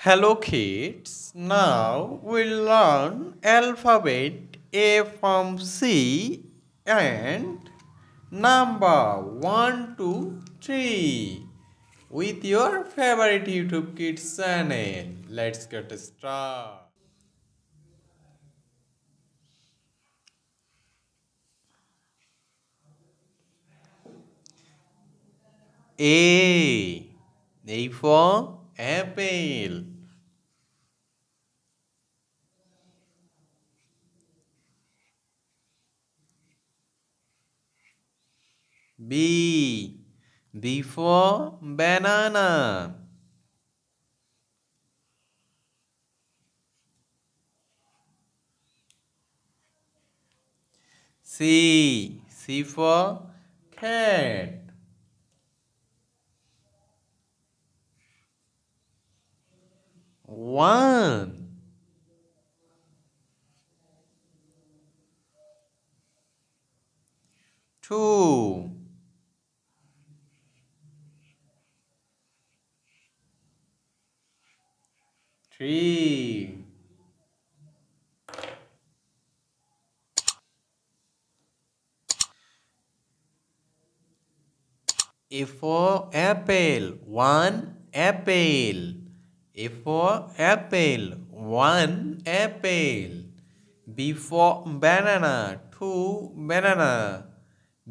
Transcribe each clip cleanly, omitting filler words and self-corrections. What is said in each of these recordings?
Hello kids, now we'll learn alphabet A from C and number 1 to 3 with your favorite YouTube Kids channel. Let's get started. A. A for apple. B. B for banana. C. C for cat. One. Two. Three. A for apple. One apple. A for apple. One apple. B for banana. Two banana.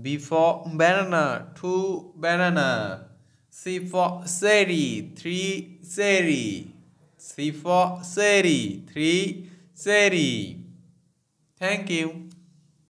B for banana. Two banana. C for cherry. Three cherry. C for cherry. Three cherry. Thank you.